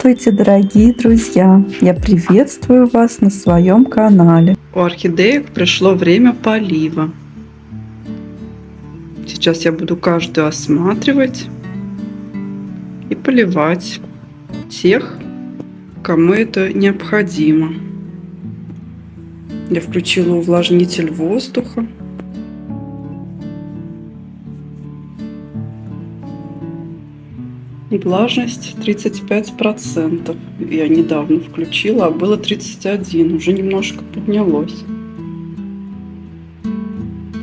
Здравствуйте, дорогие друзья! Я приветствую вас на своем канале. У орхидеек пришло время полива. Сейчас я буду каждую осматривать и поливать тех, кому это необходимо. Я включила увлажнитель воздуха. Влажность 35%. Я недавно включила, а было 31%. Уже немножко поднялось.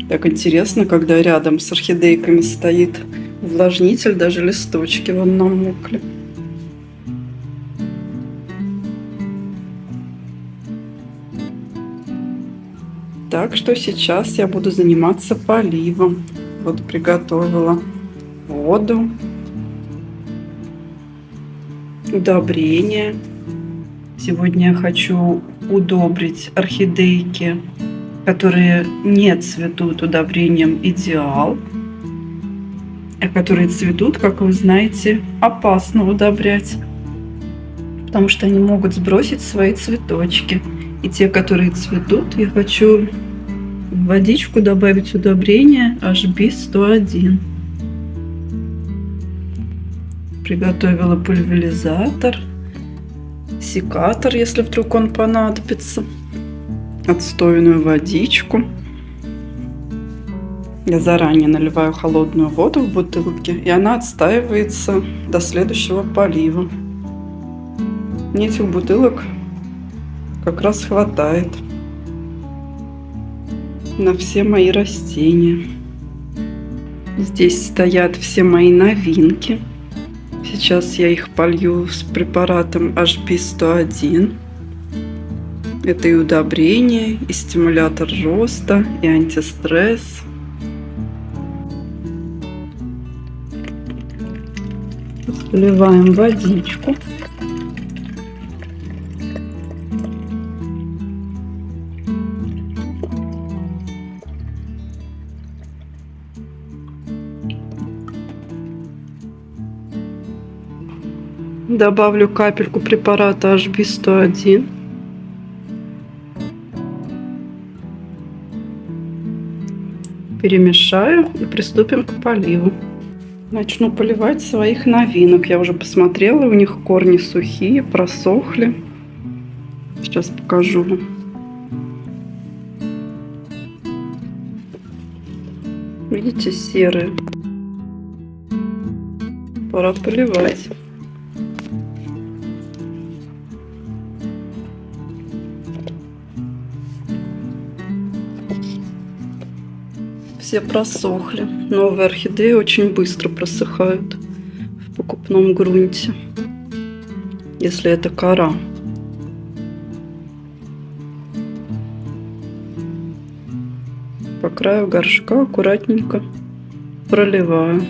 Так интересно, когда рядом с орхидейками стоит увлажнитель, даже листочки вон намокли. Так что сейчас я буду заниматься поливом. Вот приготовила воду, удобрения. Сегодня я хочу удобрить орхидейки, которые не цветут, удобрением «Идеал», а которые цветут, как вы знаете, опасно удобрять, потому что они могут сбросить свои цветочки. И те, которые цветут, я хочу в водичку добавить удобрение HB101. Приготовила пульверизатор, секатор, если вдруг он понадобится, отстойную водичку. Я заранее наливаю холодную воду в бутылки, и она отстаивается до следующего полива. Мне этих бутылок как раз хватает на все мои растения. Здесь стоят все мои новинки. Сейчас я их полью с препаратом HB101. Это и удобрение, и стимулятор роста, и антистресс. Заливаем водичку. Добавлю капельку препарата HB101. Перемешаю и приступим к поливу. Начну поливать своих новинок. Я уже посмотрела, у них корни сухие, просохли. Сейчас покажу вам. Видите, серые. Пора поливать. Все просохли. Новые орхидеи очень быстро просыхают в покупном грунте, если это кора. По краю горшка аккуратненько проливаю.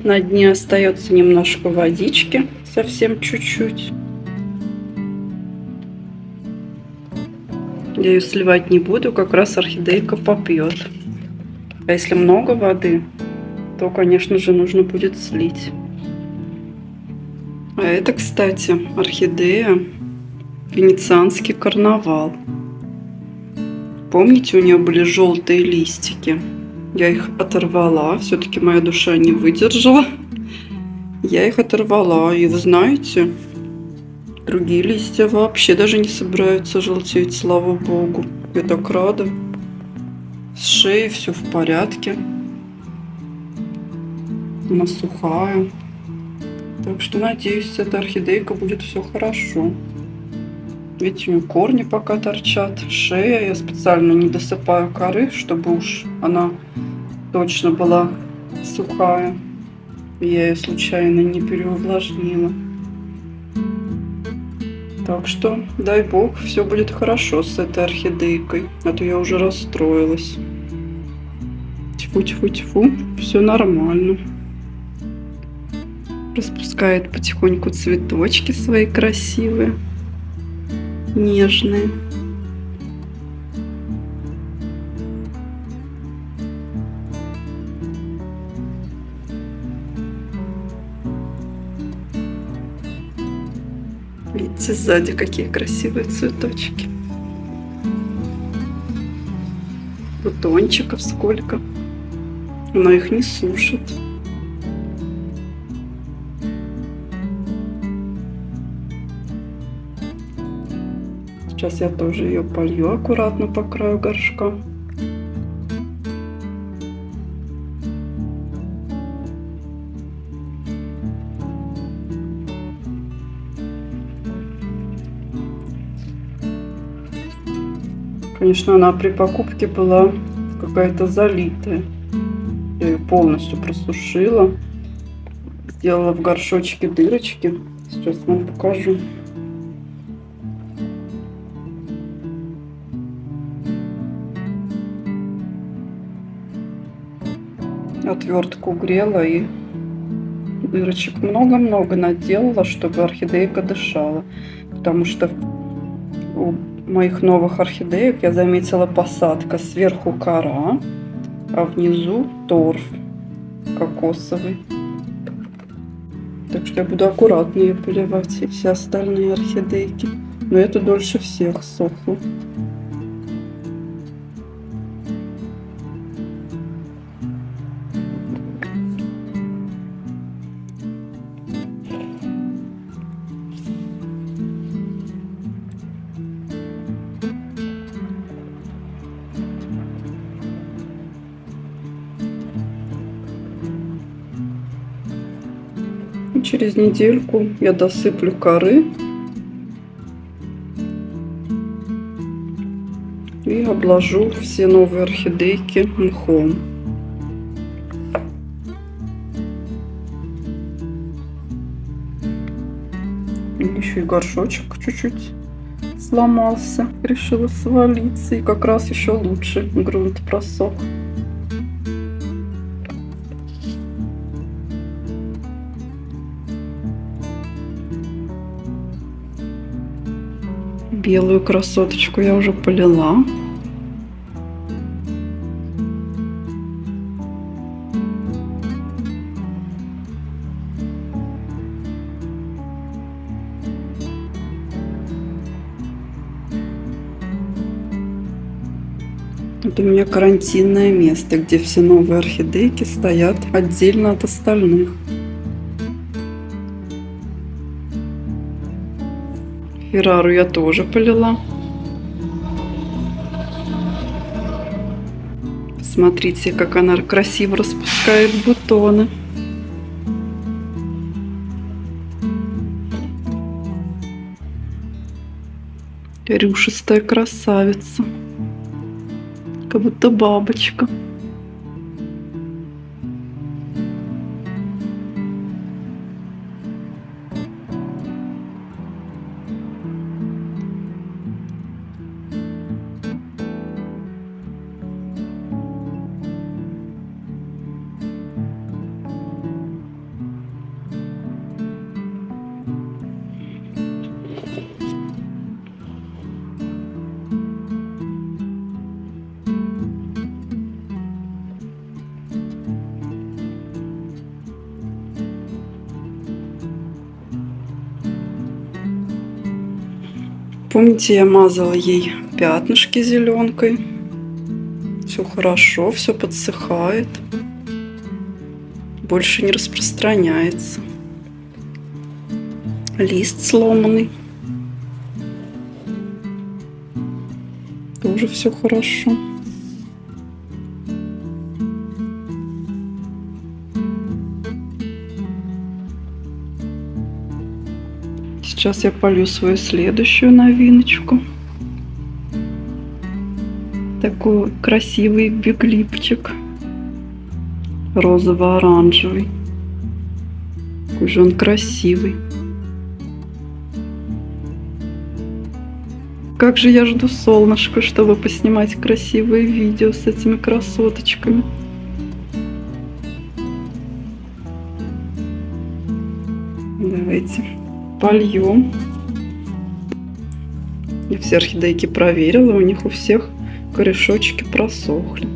На дне остается немножко водички, совсем чуть-чуть. Я ее сливать не буду, как раз орхидейка попьет. А если много воды, то, конечно же, нужно будет слить. А это, кстати, орхидея Венецианский карнавал. Помните, у нее были желтые листики? Я их оторвала, все-таки моя душа не выдержала. Я их оторвала, и вы знаете, другие листья вообще даже не собираются желтеть, слава богу. Я так рада. С шеей все в порядке. Она сухая. Так что, надеюсь, с этой орхидейкой будет все хорошо. Видите, у нее корни пока торчат. Шея. Я специально не досыпаю коры, чтобы уж она точно была сухая. Я ее случайно не переувлажнила. Так что, дай бог, все будет хорошо с этой орхидейкой. А то я уже расстроилась. Тьфу-тьфу-тьфу. Все нормально. Распускает потихоньку цветочки свои красивые, нежные. Видите, сзади какие красивые цветочки. Бутончиков сколько. Она их не сушит. Сейчас я тоже ее полью аккуратно по краю горшка. Конечно, она при покупке была какая-то залитая. Я ее полностью просушила. Сделала в горшочке дырочки. Сейчас вам покажу. Отвертку грела и дырочек много-много наделала, чтобы орхидейка дышала. Потому что у моих новых орхидеек я заметила посадка: сверху кора, а внизу торф кокосовый. Так что я буду аккуратнее поливать и все остальные орхидейки. Но это дольше всех сохло. Через недельку я досыплю коры и обложу все новые орхидейки мхом. Еще и горшочек чуть-чуть сломался, решила свалиться, и как раз еще лучше грунт просох. Белую красоточку я уже полила. Это у меня карантинное место, где все новые орхидейки стоят отдельно от остальных. Феррару я тоже полила. Смотрите, как она красиво распускает бутоны. Рюшистая красавица. Как будто бабочка. Помните, я мазала ей пятнышки зеленкой. Все хорошо, все подсыхает. Больше не распространяется. Лист сломанный. Тоже все хорошо. Сейчас я полью свою следующую новиночку. Такой красивый биглипчик. Розово-оранжевый. Какой же он красивый. Как же я жду солнышко, чтобы поснимать красивые видео с этими красоточками. Давайте польем. Я все орхидейки проверила, у них у всех корешочки просохли.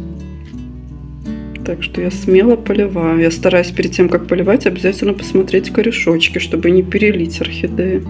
Так что я смело поливаю. Я стараюсь перед тем, как поливать, обязательно посмотреть корешочки, чтобы не перелить орхидеи.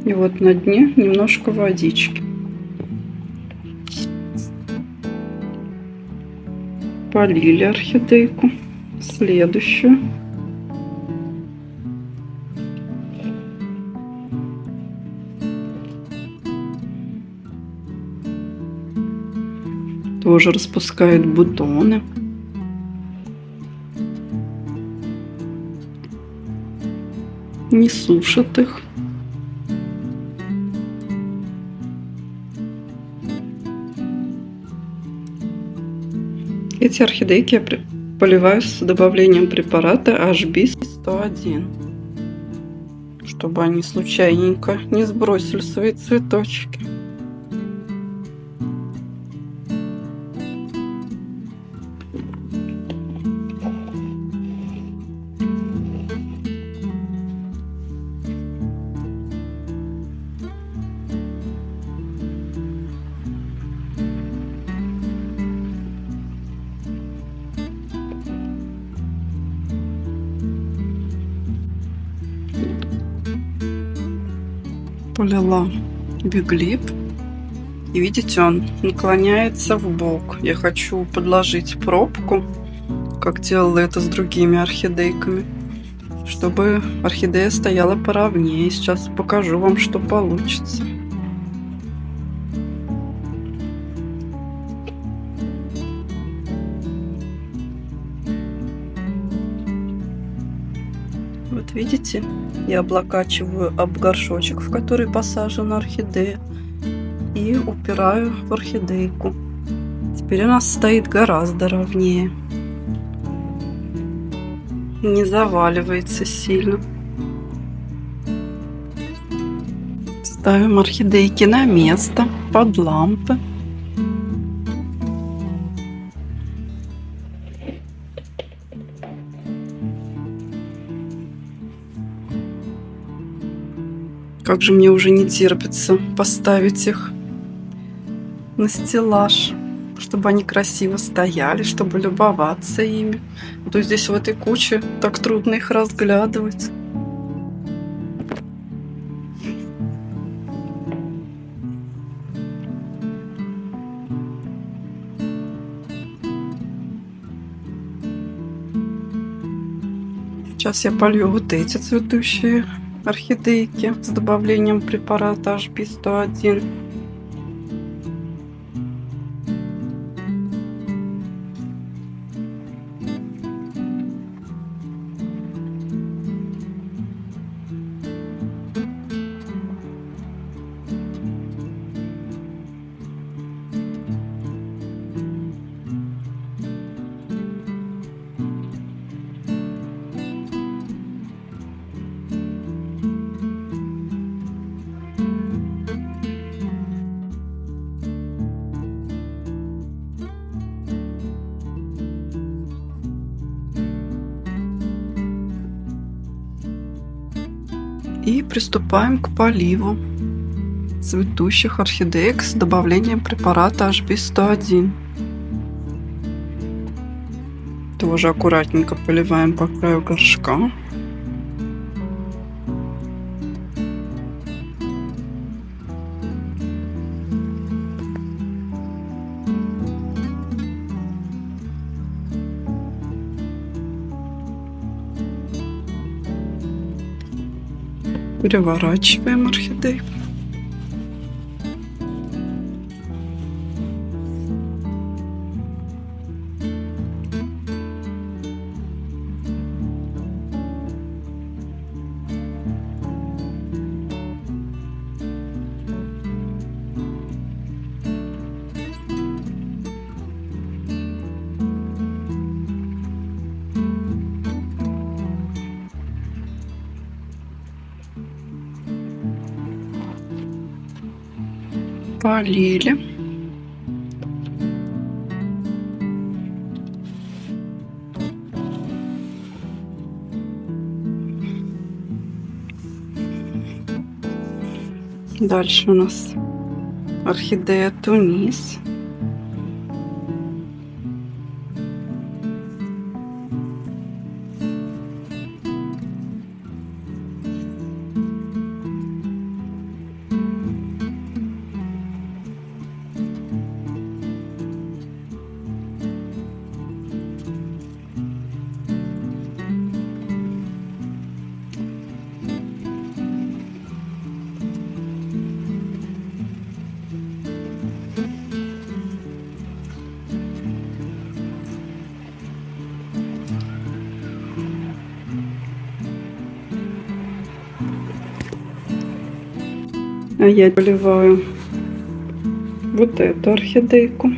И вот на дне немножко водички. Полили орхидейку. Следующую. Тоже распускает бутоны. Не сушат их. Эти орхидейки я поливаю с добавлением препарата HB101, чтобы они случайненько не сбросили свои цветочки. Полила биглип. И видите, он наклоняется в бок. Я хочу подложить пробку, как делала это с другими орхидейками, чтобы орхидея стояла поровнее. Сейчас покажу вам, что получится. Вот видите, я облокачиваю об горшочек, в который посажена орхидея, и упираю в орхидейку. Теперь у нас стоит гораздо ровнее. Не заваливается сильно. Ставим орхидейки на место под лампы. Как же мне уже не терпится поставить их на стеллаж, чтобы они красиво стояли, чтобы любоваться ими. А то здесь в этой куче так трудно их разглядывать. Сейчас я полью вот эти цветущие орхидейки с добавлением препарата HB101. И приступаем к поливу цветущих орхидеек с добавлением препарата HB101. Тоже аккуратненько поливаем по краю горшка. Переворачиваем орхидейку. Полили. Дальше у нас орхидея Тунис. А я поливаю вот эту орхидейку.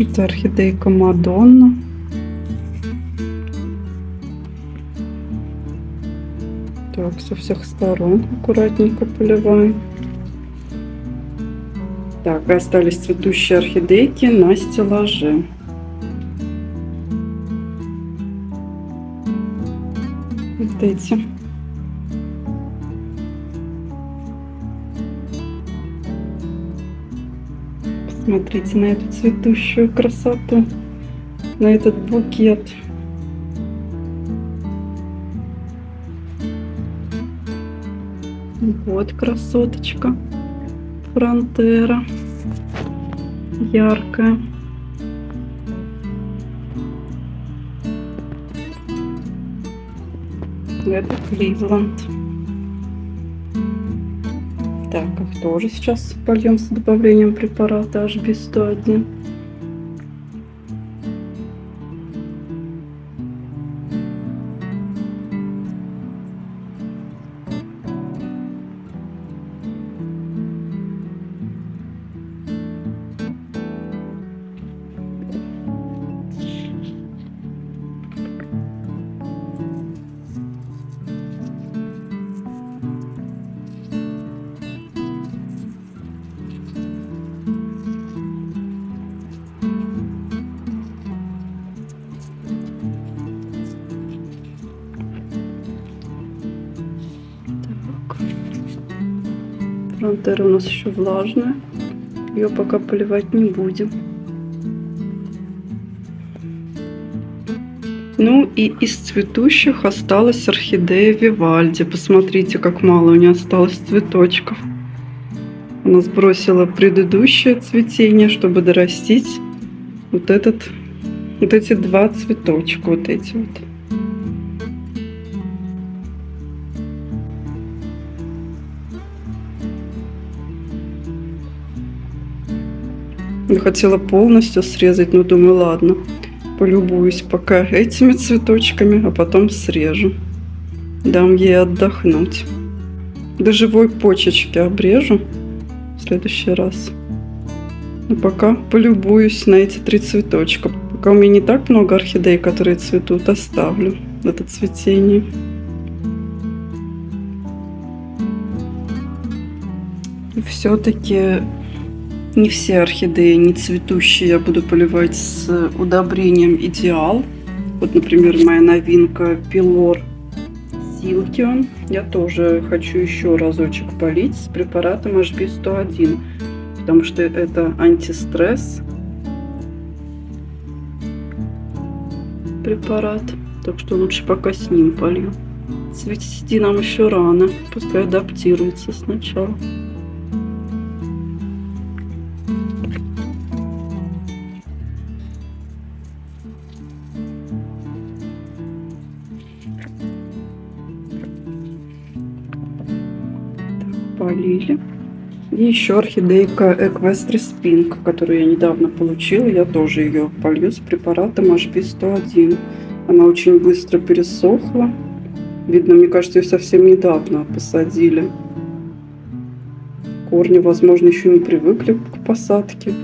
Это орхидейка Мадонна. Так, со всех сторон аккуратненько поливаем. Так, и остались цветущие орхидейки на стеллаже. Вот эти. Посмотрите на эту цветущую красоту, на этот букет. Вот красоточка. Фронтера. Яркая. Это Кливленд. Так, их тоже сейчас польем с добавлением препарата HB101. Фронтера у нас еще влажная. Ее пока поливать не будем. Ну и из цветущих осталась орхидея Вивальди. Посмотрите, как мало у нее осталось цветочков. Она сбросила предыдущее цветение, чтобы дорастить вот эти два цветочка. Вот эти вот. Я хотела полностью срезать, но думаю, ладно, полюбуюсь пока этими цветочками, а потом срежу. Дам ей отдохнуть. До живой почечки обрежу в следующий раз. Но пока полюбуюсь на эти три цветочка. Пока у меня не так много орхидей, которые цветут, оставлю это цветение. И все-таки не все орхидеи, не цветущие, я буду поливать с удобрением Идеал. Вот, например, моя новинка Пилор Силкион. Я тоже хочу еще разочек полить с препаратом HB101, потому что это антистресс препарат. Так что лучше пока с ним полью. Цвести нам еще рано, пускай адаптируется сначала. Полили. И еще орхидейка Equestris Pink, которую я недавно получила. Я тоже ее полью с препаратом HB101. Она очень быстро пересохла. Видно, мне кажется, ее совсем недавно посадили. Корни, возможно, еще не привыкли к посадке.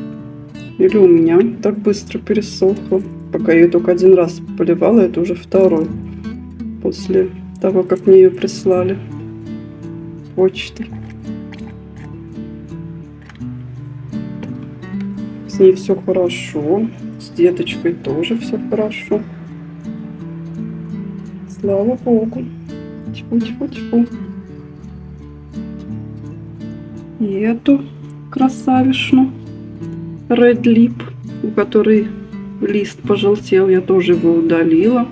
Или у меня так быстро пересохло. Пока я ее только один раз поливала, это уже второй. После того, как мне ее прислали почтой. С ней все хорошо. С деточкой тоже все хорошо. Слава Богу. Тьфу-тьфу-тьфу. И эту красавишну Red Lip, у которой лист пожелтел, я тоже его удалила.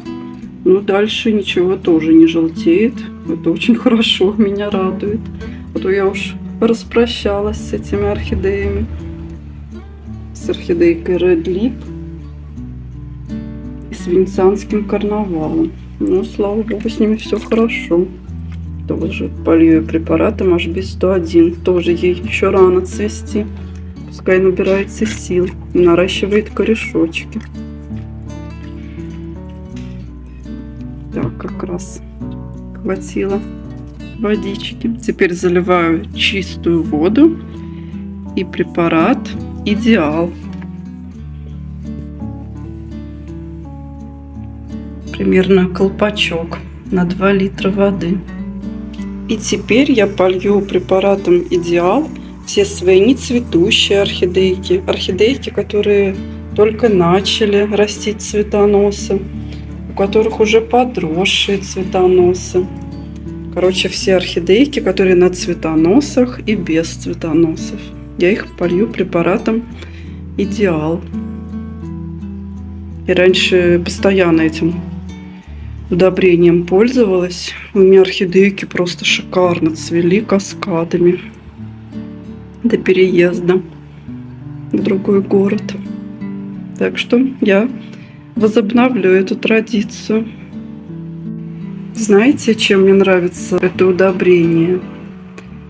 Но дальше ничего тоже не желтеет. Это очень хорошо, меня радует. А то я уж распрощалась с этими орхидеями. С орхидейкой Red Lip и с венецианским карнавалом. Ну, слава богу, с ними все хорошо. Тоже полью препаратом HB101. Тоже ей еще рано цвести. Пускай набирается сил и наращивает корешочки. Так, как раз хватило водички. Теперь заливаю чистую воду и препарат Идеал. Примерно колпачок на 2 литра воды. И теперь я полью препаратом Идеал все свои нецветущие орхидейки. Орхидейки, которые только начали растить цветоносы, у которых уже подросшие цветоносы. Короче, все орхидейки, которые на цветоносах и без цветоносов. Я их полью препаратом Идеал. И раньше постоянно этим удобрением пользовалась. У меня орхидейки просто шикарно цвели каскадами до переезда в другой город. Так что я возобновлю эту традицию. Знаете, чем мне нравится это удобрение?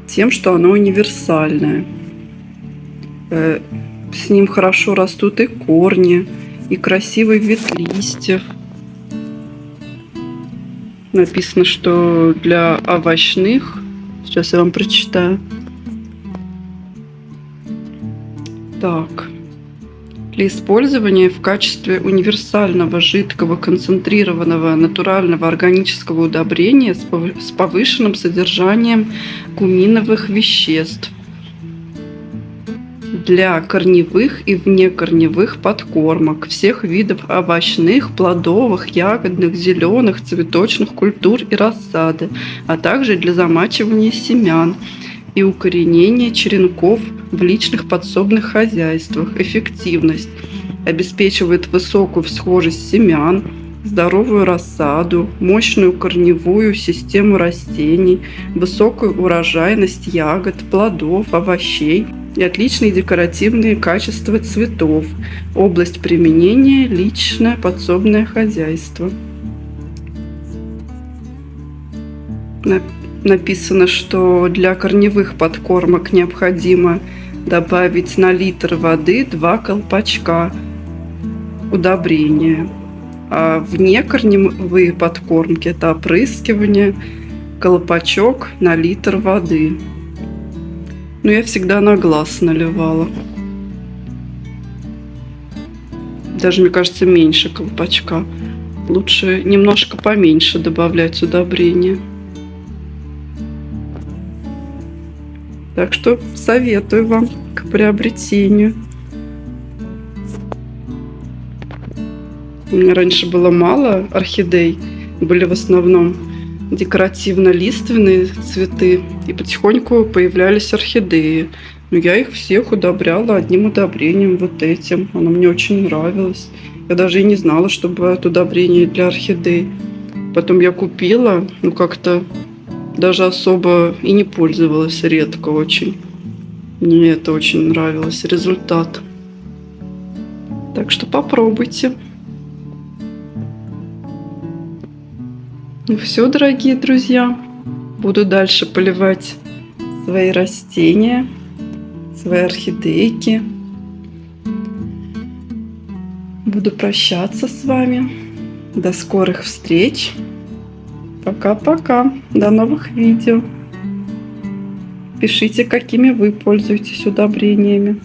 Тем, что оно универсальное. С ним хорошо растут и корни, и красивый вид листьев. Написано, что для овощных. Сейчас я вам прочитаю. Так. Для использования в качестве универсального жидкого концентрированного натурального органического удобрения с повышенным содержанием куминовых веществ для корневых и внекорневых подкормок всех видов овощных, плодовых, ягодных, зеленых, цветочных культур и рассады, а также для замачивания семян и укоренения черенков в личных подсобных хозяйствах. Эффективность обеспечивает высокую всхожесть семян, здоровую рассаду, мощную корневую систему растений, высокую урожайность ягод, плодов, овощей и отличные декоративные качества цветов. Область применения – личное подсобное хозяйство. Написано, что для корневых подкормок необходимо добавить на литр воды 2 колпачка удобрения. А внекорневые подкормки – это опрыскивание, колпачок на литр воды. Но я всегда на глаз наливала. Даже, мне кажется, меньше колпачка. Лучше немножко поменьше добавлять удобрения. Так что советую вам к приобретению. У меня раньше было мало орхидей, были в основном декоративно-лиственные цветы, и потихоньку появлялись орхидеи. Но я их всех удобряла одним удобрением, вот этим. Оно мне очень нравилось. Я даже и не знала, что бывают удобрения для орхидей. Потом я купила, как-то даже особо и не пользовалась, редко очень. Мне это очень нравилось, результат. Так что попробуйте. Ну все, дорогие друзья, буду дальше поливать свои растения, свои орхидейки. Буду прощаться с вами. До скорых встреч. Пока-пока. До новых видео. Пишите, какими вы пользуетесь удобрениями.